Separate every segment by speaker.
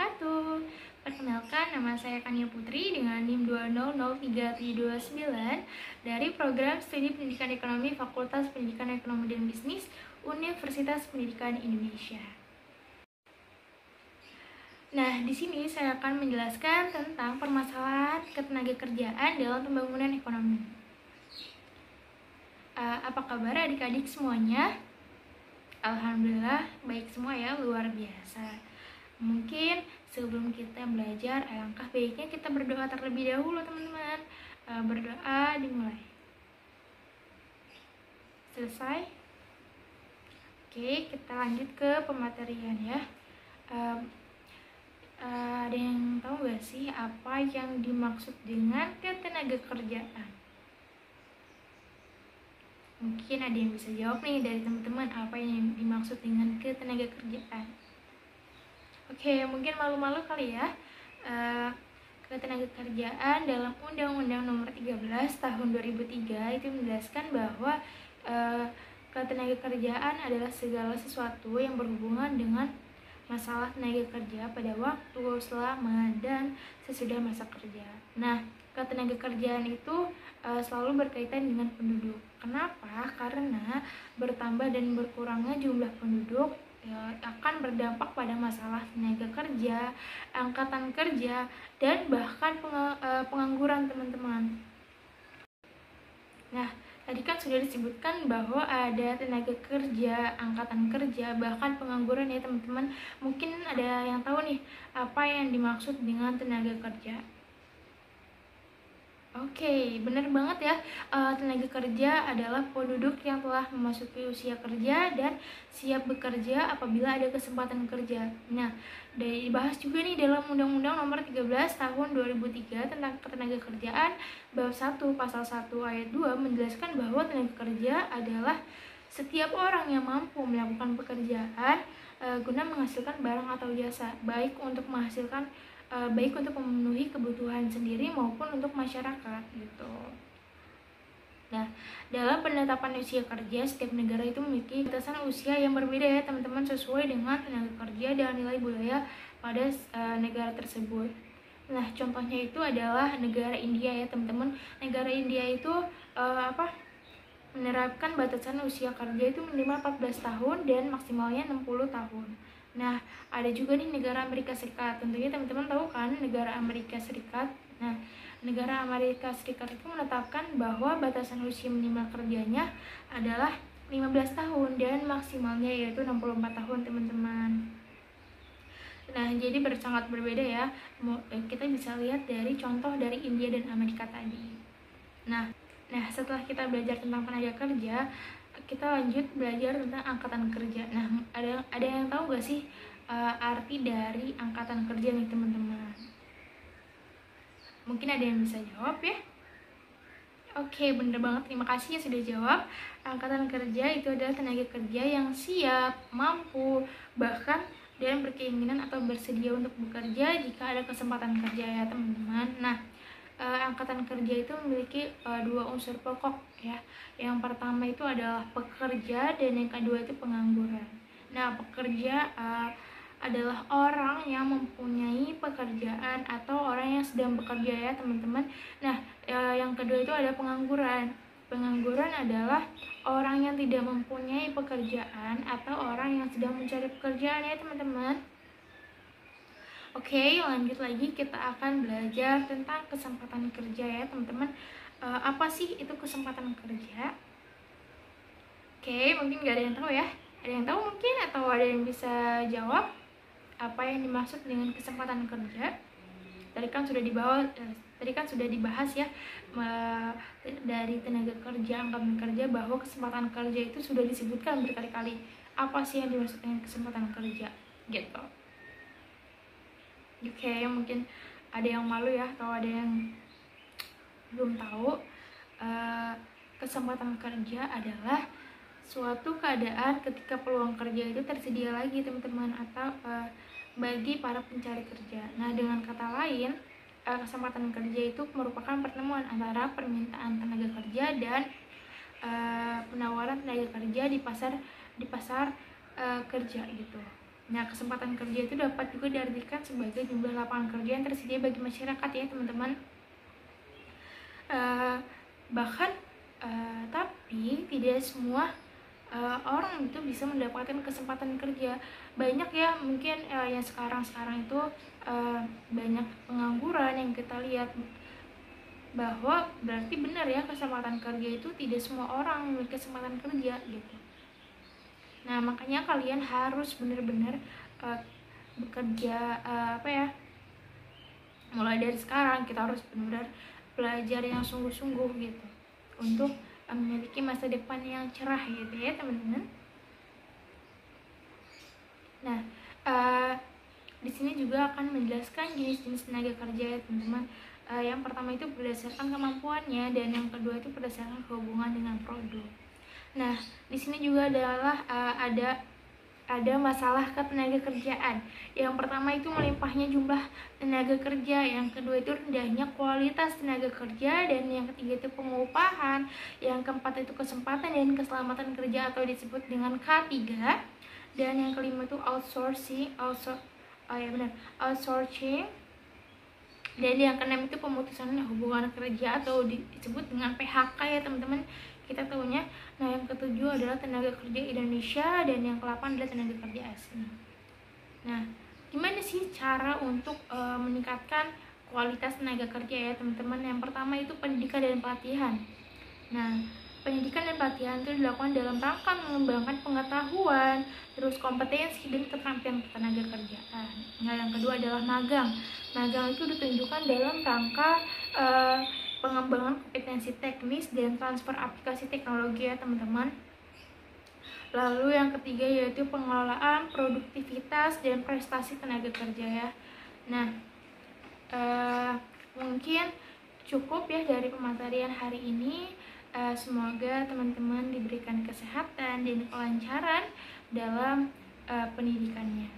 Speaker 1: wabarakatuh. Perkenalkan, nama saya Kania Putri dengan NIM 2003729 dari Program Studi Pendidikan Ekonomi Fakultas Pendidikan Ekonomi dan Bisnis Universitas Pendidikan Indonesia. Nah, di sini saya akan menjelaskan tentang permasalahan ketenagakerjaan dalam pembangunan ekonomi. Apa kabar adik-adik semuanya? Alhamdulillah baik semua ya, luar biasa. Mungkin sebelum kita belajar, alangkah baiknya kita berdoa terlebih dahulu teman-teman. Berdoa dimulai. Selesai? Oke, kita lanjut ke pematerian ya. Ada yang tahu gak sih apa yang dimaksud dengan ketenagakerjaan? Mungkin ada yang bisa jawab nih dari teman-teman apa yang dimaksud dengan ketenagakerjaan. Oke, mungkin malu-malu kali ya. Ketenagakerjaan dalam Undang-Undang Nomor 13 Tahun 2003 itu menjelaskan bahwa ketenagakerjaan adalah segala sesuatu yang berhubungan dengan masalah tenaga kerja pada waktu, selama, dan sesudah masa kerja. Nah, ketenagakerjaan itu selalu berkaitan dengan penduduk. Kenapa? Karena bertambah dan berkurangnya jumlah penduduk akan berdampak pada masalah tenaga kerja, angkatan kerja, dan bahkan pengangguran teman-teman. Nah, tadi kan sudah disebutkan bahwa ada tenaga kerja, angkatan kerja, bahkan pengangguran ya teman-teman. Mungkin ada yang tahu nih apa yang dimaksud dengan tenaga kerja. Oke, benar banget ya. Tenaga kerja adalah penduduk yang telah memasuki usia kerja dan siap bekerja apabila ada kesempatan kerja. Nah, dibahas juga nih dalam Undang-Undang Nomor 13 Tahun 2003 tentang ketenagakerjaan, bab 1 pasal 1 ayat 2 menjelaskan bahwa tenaga kerja adalah setiap orang yang mampu melakukan pekerjaan guna menghasilkan barang atau jasa, baik untuk memenuhi kebutuhan sendiri maupun untuk masyarakat gitu. Nah, dalam penetapan usia kerja, setiap negara itu memiliki batasan usia yang berbeda ya teman-teman, sesuai dengan tenaga kerja dan nilai budaya pada negara tersebut. Nah, contohnya itu adalah negara India ya teman-teman. Negara India itu menerapkan batasan usia kerja itu minimal 14 tahun dan maksimalnya 60 tahun. Nah, ada juga nih negara Amerika Serikat. Tentunya teman-teman tahu kan negara Amerika Serikat. Nah, negara Amerika Serikat itu menetapkan bahwa batasan usia minimal kerjanya adalah 15 tahun dan maksimalnya yaitu 64 tahun, teman-teman. Nah, jadi sangat berbeda ya. Kita bisa lihat dari contoh dari India dan Amerika tadi. Nah, setelah kita belajar tentang tenaga kerja, kita lanjut belajar tentang angkatan kerja. Nah, ada yang tahu gak sih arti dari angkatan kerja nih teman-teman? Mungkin ada yang bisa jawab ya? Oke, bener banget, terima kasih yang sudah jawab. Angkatan kerja itu adalah tenaga kerja yang siap, mampu, bahkan dan berkeinginan atau bersedia untuk bekerja jika ada kesempatan kerja ya teman-teman. Nah, angkatan kerja itu memiliki dua unsur pokok ya. Yang pertama itu adalah pekerja dan yang kedua itu pengangguran. Nah, pekerja adalah orang yang mempunyai pekerjaan atau orang yang sedang bekerja ya teman-teman. Nah, yang kedua itu ada pengangguran. Pengangguran adalah orang yang tidak mempunyai pekerjaan atau orang yang sedang mencari pekerjaan ya teman-teman. Oke, lanjut lagi, kita akan belajar tentang kesempatan kerja ya teman-teman. Apa sih itu kesempatan kerja? Oke, mungkin gak ada yang tahu ya. Ada yang tahu mungkin atau ada yang bisa jawab apa yang dimaksud dengan kesempatan kerja? Tadi kan sudah dibahas ya dari tenaga kerja, angkatan kerja, bahwa kesempatan kerja itu sudah disebutkan berkali-kali. Apa sih yang dimaksud dengan kesempatan kerja? Gitu. Oke, mungkin ada yang malu ya, atau ada yang belum tahu. Kesempatan kerja adalah suatu keadaan ketika peluang kerja itu tersedia lagi teman-teman, atau bagi para pencari kerja. Nah, dengan kata lain, kesempatan kerja itu merupakan pertemuan antara permintaan tenaga kerja dan penawaran tenaga kerja di pasar kerja gitu. Nah, kesempatan kerja itu dapat juga diartikan sebagai jumlah lapangan kerja yang tersedia bagi masyarakat ya teman-teman. Bahkan tapi tidak semua orang itu bisa mendapatkan kesempatan kerja. Banyak ya mungkin yang sekarang itu banyak pengangguran yang kita lihat, bahwa berarti benar ya kesempatan kerja itu tidak semua orang memiliki kesempatan kerja gitu. Nah, makanya kalian harus benar-benar bekerja mulai dari sekarang kita harus benar-benar belajar yang sungguh-sungguh gitu untuk memiliki masa depan yang cerah gitu ya teman-teman. Nah, di sini juga akan menjelaskan jenis-jenis tenaga kerja ya teman-teman. Yang pertama itu berdasarkan kemampuannya, dan yang kedua itu berdasarkan hubungan dengan produk. Nah, di sini juga adalah ada masalah ketenagakerjaan. Yang pertama itu melimpahnya jumlah tenaga kerja, yang kedua itu rendahnya kualitas tenaga kerja, dan yang ketiga itu pengupahan, yang keempat itu kesempatan dan keselamatan kerja atau disebut dengan K3, dan yang kelima itu outsourcing, dan yang keenam itu pemutusan hubungan kerja atau disebut dengan PHK ya teman-teman, kita tahunya. Nah, yang ketujuh adalah tenaga kerja Indonesia, dan yang ke-8 adalah tenaga kerja asing. Nah, gimana sih cara untuk meningkatkan kualitas tenaga kerja ya teman-teman? Yang pertama itu pendidikan dan pelatihan. Nah, pendidikan dan pelatihan itu dilakukan dalam rangka mengembangkan pengetahuan, terus kompetensi dan keterampilan tenaga kerjaan. Nah, yang kedua adalah magang. Magang itu ditunjukkan dalam rangka pengembangan kompetensi teknis dan transfer aplikasi teknologi ya teman-teman. Lalu yang ketiga yaitu pengelolaan produktivitas dan prestasi tenaga kerja ya. Nah, mungkin cukup ya dari pematerian hari ini. Semoga teman-teman diberikan kesehatan dan kelancaran dalam pendidikannya.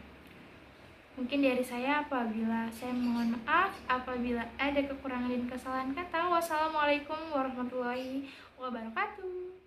Speaker 1: Mungkin dari saya, apabila saya mohon maaf apabila ada kekurangan dan kesalahan kata. Wassalamualaikum warahmatullahi wabarakatuh.